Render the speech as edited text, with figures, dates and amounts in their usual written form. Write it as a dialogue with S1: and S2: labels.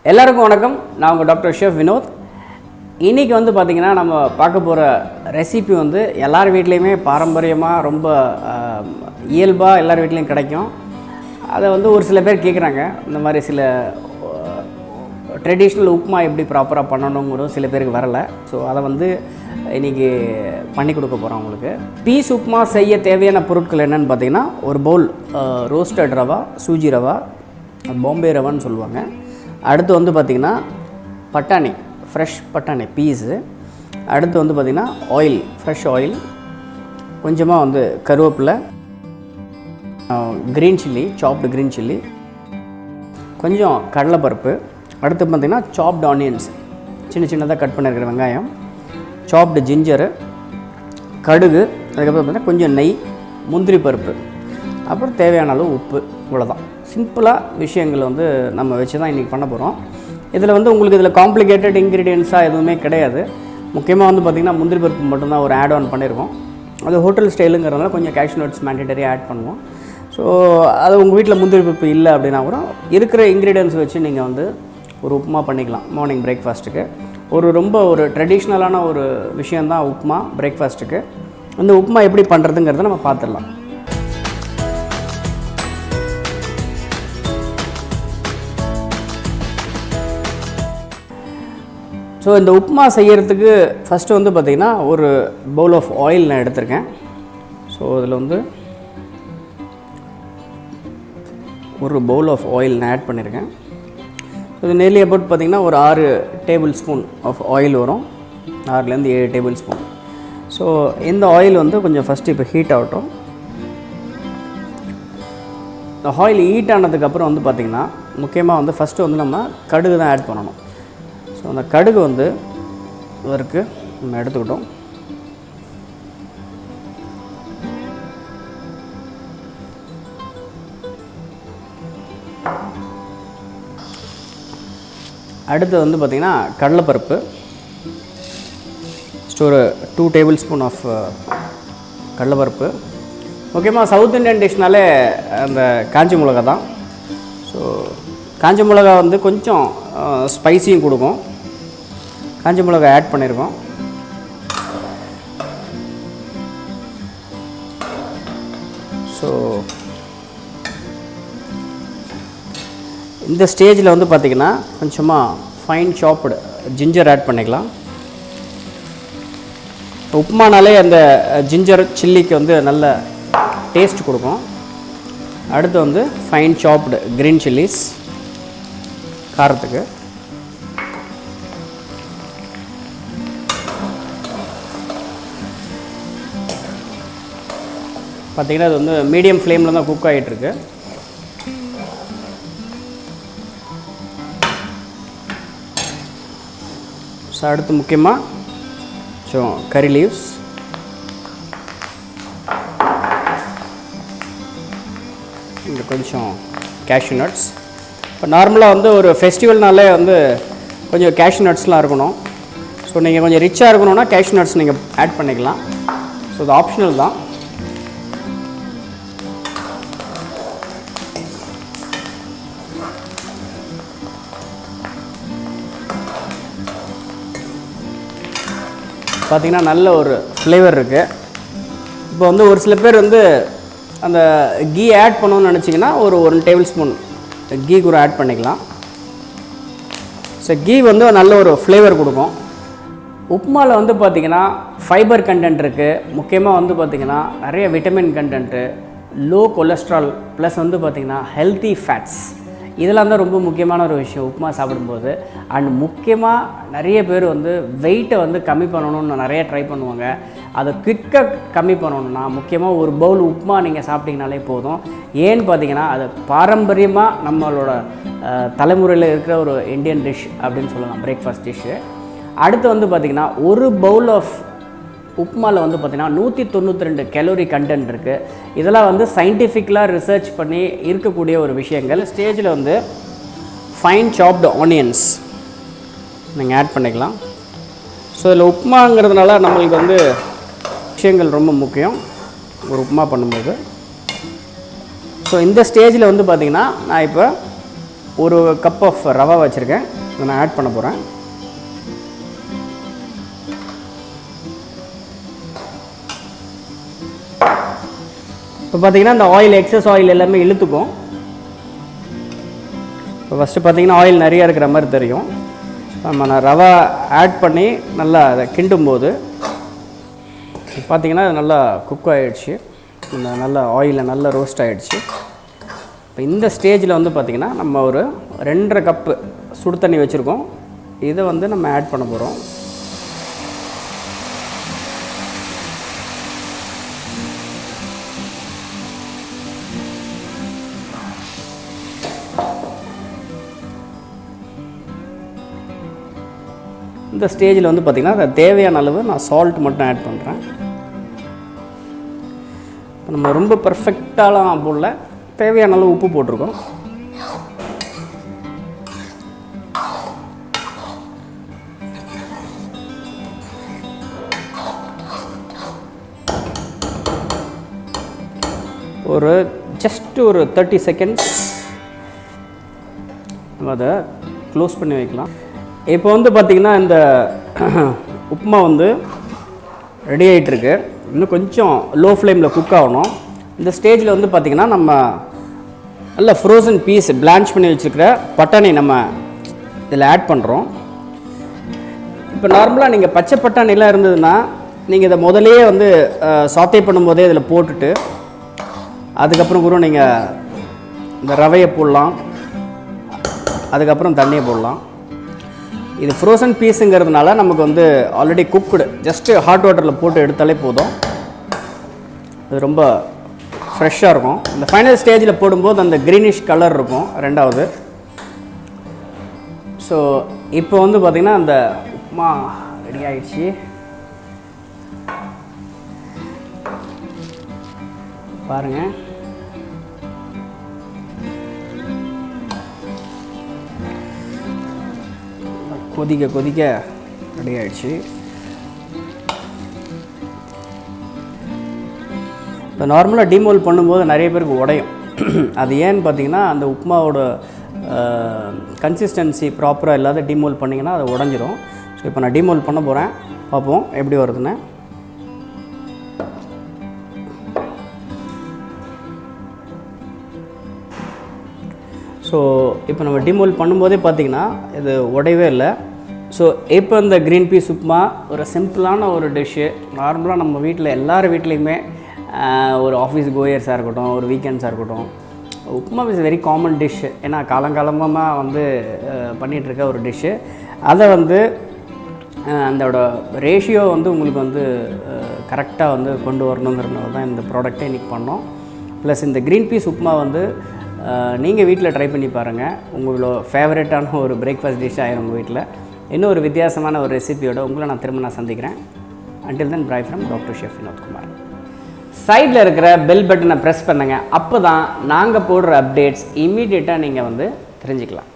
S1: எல்லாருக்கும் வணக்கம். நான் உங்கள் டாக்டர் ஷெஃப் வினோத். இன்றைக்கி வந்து பார்த்திங்கன்னா நம்ம பார்க்க போகிற ரெசிபி வந்து எல்லார் வீட்லேயுமே பாரம்பரியமாக ரொம்ப இயல்பாக எல்லார் வீட்லேயும் கிடைக்கும். அதை வந்து ஒரு சில பேர் கேட்குறாங்க, இந்த மாதிரி சில ட்ரெடிஷ்னல் உப்மா எப்படி ப்ராப்பராக பண்ணணுங்கிறதும் சில பேருக்கு வரலை. ஸோ அதை வந்து இன்றைக்கி பண்ணி கொடுக்க போகிறோம் உங்களுக்கு. பீஸ் உப்மா செய்ய தேவையான பொருட்கள் என்னென்னு பார்த்திங்கன்னா, ஒரு பவுல் ரோஸ்டட் ரவா, சூஜி ரவா, பாம்பே ரவான்னு சொல்லுவாங்க. அடுத்து வந்து பார்த்திங்கன்னா பட்டாணி, ஃப்ரெஷ் பட்டாணி பீஸு. அடுத்து வந்து பார்த்திங்கன்னா ஆயில், ஃப்ரெஷ் ஆயில், கொஞ்சமாக வந்து கருவேப்பிலை, க்ரீன் சில்லி, சாப்டு க்ரீன் சில்லி, கொஞ்சம் கடலைப்பருப்பு. அடுத்து பார்த்திங்கன்னா சாப்டு ஆனியன்ஸ், சின்ன சின்னதாக கட் பண்ணியிருக்கிற வெங்காயம், சாப்டு ஜிஞ்சரு, கடுகு, அதுக்கப்புறம் பார்த்திங்கன்னா கொஞ்சம் நெய், முந்திரி பருப்பு, அப்புறம் தேவையான அளவு உப்பு. இவ்வளோதான் சிம்பிளாக விஷயங்கள் வந்து நம்ம வச்சு தான் இன்றைக்கி பண்ண போகிறோம். இதில் வந்து உங்களுக்கு இதில் காம்ப்ளிகேட்டட் இன்க்ரீடியன்ஸாக எதுவுமே கிடையாது. முக்கியமாக வந்து பார்த்திங்கன்னா முந்திரி பருப்பு மட்டும்தான் ஒரு ஆட் ஆன் பண்ணியிருக்கோம். அது ஹோட்டல் ஸ்டைலுங்கிறதுனால கொஞ்சம் கேஷ்யூ நட்ஸ் மேண்டேட்டரியாக ஆட் பண்ணுவோம். ஸோ அது உங்கள் வீட்டில் முந்திரி பருப்பு இல்லை அப்படின்னா கூட இருக்கிற இன்க்ரீடியன்ஸ் வச்சு நீங்கள் வந்து ஒரு உப்புமா பண்ணிக்கலாம். மார்னிங் பிரேக்ஃபாஸ்ட்டுக்கு ரொம்ப ட்ரெடிஷ்னலான ஒரு விஷயந்தான் உப்புமா பிரேக்ஃபாஸ்ட்டுக்கு. இந்த உப்புமா எப்படி பண்ணுறதுங்கிறத நம்ம பார்த்துடலாம். ஸோ இந்த உப்புமா செய்கிறதுக்கு ஃபஸ்ட்டு வந்து பார்த்திங்கன்னா ஒரு பவுல் ஆஃப் ஆயில் நான் எடுத்திருக்கேன். ஸோ அதில் வந்து ஒரு பவுல் ஆஃப் ஆயில் நான் ஆட் பண்ணியிருக்கேன். இது நெல்லி அபவுட் பார்த்திங்கன்னா ஒரு 6 டேபிள் ஸ்பூன் ஆஃப் ஆயில் வரும், 6லேருந்து 7 டேபிள் ஸ்பூன். ஸோ இந்த ஆயில் வந்து கொஞ்சம் ஃபஸ்ட்டு இப்போ ஹீட் ஆகட்டும். இந்த ஆயில் ஹீட் ஆனதுக்கப்புறம் வந்து பார்த்திங்கன்னா முக்கியமாக வந்து ஃபஸ்ட்டு வந்து நம்ம கடுகு தான் ஆட் பண்ணணும். ஸோ அந்த கடுகு வந்து இதற்கு நம்ம எடுத்துக்கிட்டோம். அடுத்து வந்து பார்த்திங்கன்னா கடலைப்பருப்பு, ஒரு 2 டேபிள் ஸ்பூன் ஆஃப் கடலைப்பருப்பு. முக்கியமாக சவுத் இண்டியன் டிஷ்னாலே அந்த காஞ்சி மிளகா தான். ஸோ காஞ்ச மிளகா வந்து கொஞ்சம் ஸ்பைசியும் கொடுக்கும். காஞ்ச மிளகா ஆட் பண்ணியிருக்கோம். ஸோ இந்த ஸ்டேஜில் வந்து பார்த்திங்கன்னா கொஞ்சமாக ஃபைன் சாப்டு ஜிஞ்சர் ஆட் பண்ணிக்கலாம். உப்புமானாலே அந்த ஜிஞ்சர் சில்லிக்கு வந்து நல்ல டேஸ்ட் கொடுக்கும். அடுத்து வந்து ஃபைன் சாப்டு க்ரீன் சில்லிஸ் காரத்துக்கு. பார்த்திங்கன்னா அது வந்து மீடியம் ஃப்ளேமில் தான் குக் ஆகிட்டுருக்கு. ஸோ அடுத்து முக்கியமாக கொஞ்சம் கறி லீவ்ஸ், இங்கே கொஞ்சம் கேஷ்யூ நட்ஸ். இப்போ நார்மலாக வந்து ஒரு ஃபெஸ்டிவல்னாலே வந்து கொஞ்சம் கேஷ்யூ நட்ஸ்லாம் இருக்கணும். ஸோ நீங்கள் கொஞ்சம் ரிச்சாக இருக்கணும்னா கேஷ்யூ நட்ஸ் நீங்கள் ஆட் பண்ணிக்கலாம். ஸோ இது ஆப்ஷனல் தான். பார்த்திங்கன்னா நல்ல ஒரு ஃப்ளேவர் இருக்குது. இப்போ வந்து ஒரு சில பேர் வந்து அந்த கீ ஆட் பண்ணணும்னு நினச்சிங்கன்னா ஒரு 1 டேபிள் ஸ்பூன் கீ கூட ஆட் பண்ணிக்கலாம். ஸோ கீ வந்து நல்ல ஒரு ஃப்ளேவர் கொடுக்கும். உப்புமாவில் வந்து பார்த்திங்கன்னா ஃபைபர் கண்டென்ட் இருக்குது. முக்கியமாக வந்து பார்த்திங்கன்னா நிறைய vitamin content, low cholesterol, plus வந்து பார்த்திங்கன்னா ஹெல்த்தி ஃபேட்ஸ், இதெல்லாம் தான் ரொம்ப முக்கியமான ஒரு விஷயம் உப்புமா சாப்பிடும்போது. அண்ட் முக்கியமாக நிறைய பேர் வந்து வெயிட்டை வந்து கம்மி பண்ணணும்னு நிறைய ட்ரை பண்ணுவாங்க. அதை குயிக்காக கம்மி பண்ணணுன்னா முக்கியமாக ஒரு பவுல் உப்புமா நீங்கள் சாப்பிட்டீங்கனாலே போதும். ஏன்னு பார்த்தீங்கன்னா அது பாரம்பரியமாக நம்மளோட தலைமுறையில் இருக்கிற ஒரு இந்தியன் டிஷ் அப்படின்னு சொல்லலாம், பிரேக்ஃபாஸ்ட் டிஷ்ஷு. அடுத்து வந்து பார்த்திங்கன்னா ஒரு பவுல் ஆஃப் உப்புமாவில் வந்து பார்த்திங்கன்னா 192 கேலோரி கண்டென்ட் இருக்குது. இதெல்லாம் வந்து சயின்டிஃபிக்கலாக ரிசர்ச் பண்ணி இருக்கக்கூடிய ஒரு விஷயங்கள். ஸ்டேஜில் வந்து ஃபைன் சாப்டு ஆனியன்ஸ் நீங்கள் ஆட் பண்ணிக்கலாம். ஸோ இதில் உப்புமாங்கிறதுனால நம்மளுக்கு வந்து விஷயங்கள் ரொம்ப முக்கியம் ஒரு உப்புமா பண்ணும்போது. ஸோ இந்த ஸ்டேஜில் வந்து பார்த்திங்கன்னா நான் இப்போ ஒரு கப் ஆஃப் ரவா வச்சுருக்கேன், இதை நான் ஆட் பண்ண போகிறேன். இப்போ பார்த்தீங்கன்னா இந்த ஆயில், எக்ஸஸ் ஆயில் எல்லாமே இழுத்துக்கும். இப்போ ஃபஸ்ட்டு பார்த்தீங்கன்னா ஆயில் நிறையா இருக்கிற மாதிரி தெரியும். நான் ரவா ஆட் பண்ணி நல்லா அதை கிண்டும் போது பார்த்தீங்கன்னா அது நல்லா குக் ஆகிடுச்சு, இந்த நல்ல ஆயிலில் நல்லா ரோஸ்ட் ஆகிடுச்சு. இப்போ இந்த ஸ்டேஜில் வந்து பார்த்திங்கன்னா நம்ம ஒரு 2.5 கப்பு சுடு தண்ணி வச்சுருக்கோம், இதை வந்து நம்ம ஆட் பண்ண போகிறோம். இந்த ஸ்டேஜில் வந்து பார்த்திங்கன்னா அது தேவையான அளவு நான் சால்ட் மட்டும் ஆட் பண்ணுறேன். இப்போ நம்ம ரொம்ப பர்ஃபெக்டாலாம் போடல, தேவையான அளவு உப்பு போட்டிருக்கோம். ஒரு ஜஸ்ட் ஒரு 30 செகண்ட்ஸ் நம்ம அதை க்ளோஸ் பண்ணி வைக்கலாம். இப்போ வந்து பார்த்திங்கன்னா இந்த உப்புமா வந்து ரெடி ஆகிட்டுருக்கு. இன்னும் கொஞ்சம் லோ ஃப்ளேமில் குக் ஆகணும். இந்த ஸ்டேஜில் வந்து பார்த்திங்கன்னா நம்ம நல்ல ஃப்ரோசன் பீஸ் பிளான்ச் பண்ணி வச்சுருக்கிற பட்டாணி நம்ம இதில் ஆட் பண்ணுறோம். இப்போ நார்மலாக நீங்கள் பச்சை பட்டாணிலாம் இருந்ததுன்னா நீங்கள் இதை முதலையே வந்து சாத்தே பண்ணும்போதே இதில் போட்டுட்டு அதுக்கப்புறம் கூட நீங்கள் இந்த ரவையை போடலாம், அதுக்கப்புறம் தண்ணியை போடலாம். இது ஃப்ரோசன் பீஸுங்கிறதுனால நமக்கு வந்து ஆல்ரெடி குக்குடு, ஜஸ்ட்டு ஹாட் வாட்டரில் போட்டு எடுத்தாலே போதும். இது ரொம்ப ஃப்ரெஷ்ஷாக இருக்கும். இந்த ஃபைனல் ஸ்டேஜில் போடும்போது அந்த க்ரீனிஷ் கலர் இருக்கும் ரெண்டாவது. ஸோ இப்போ வந்து பார்த்திங்கன்னா அந்த உப்புமா ரெடி ஆகிடுச்சு. பாருங்கள், கொதிக்க கொதிக்க ரெடி ஆகிடுச்சு. இப்போ நார்மலாக டீமோல் பண்ணும்போது நிறைய பேருக்கு உடையும். அது ஏன்னு பார்த்தீங்கன்னா அந்த உப்புமாவோட கன்சிஸ்டன்சி ப்ராப்பராக இல்லாத டீமோல் பண்ணிங்கன்னா அது உடஞ்சிரும். ஸோ இப்போ நான் டீமோல் பண்ண போகிறேன், பார்ப்போம் எப்படி வருதுன்னு. ஸோ இப்போ நம்ம டீமோல் பண்ணும்போதே பார்த்திங்கன்னா இது உடையவே இல்லை. ஸோ இப்போ இந்த க்ரீன் பீஸ் உப்புமா ஒரு சிம்பிளான ஒரு டிஷ்ஷு. நார்மலாக நம்ம வீட்டில் எல்லார் வீட்லேயுமே ஒரு ஆஃபீஸ் கோயர்ஸாக இருக்கட்டும், ஒரு வீக்கெண்ட்ஸாக இருக்கட்டும், upma is very common dish. ஏன்னா காலங்காலமாக வந்து பண்ணிகிட்ருக்க ஒரு டிஷ்ஷு. அதை வந்து அதோட ரேஷியோ வந்து உங்களுக்கு வந்து கரெக்டாக வந்து கொண்டு வரணுங்கிறதுனால தான் இந்த ப்ராடக்ட்டை இன்றைக்கி பண்ணோம். ப்ளஸ் இந்த க்ரீன் பீஸ் உப்புமா வந்து நீங்கள் வீட்டில் ட்ரை பண்ணி பாருங்கள். உங்களோட ஃபேவரட்டான ஒரு பிரேக்ஃபாஸ்ட் டிஷ் ஆயிரும் உங்கள் வீட்டில். இன்னும் ஒரு வித்தியாசமான ஒரு ரெசிபியோட உங்களை நான் திரும்ப சந்திக்கிறேன். Until then, bye from Dr. Chef Upma. சைடில் இருக்கிற பெல் பட்டனை ப்ரெஸ் பண்ணுங்கள். அப்போ தான் நாங்கள் போடுற அப்டேட்ஸ் இம்மீடியட்டாக நீங்கள் வந்து தெரிஞ்சுக்கலாம்.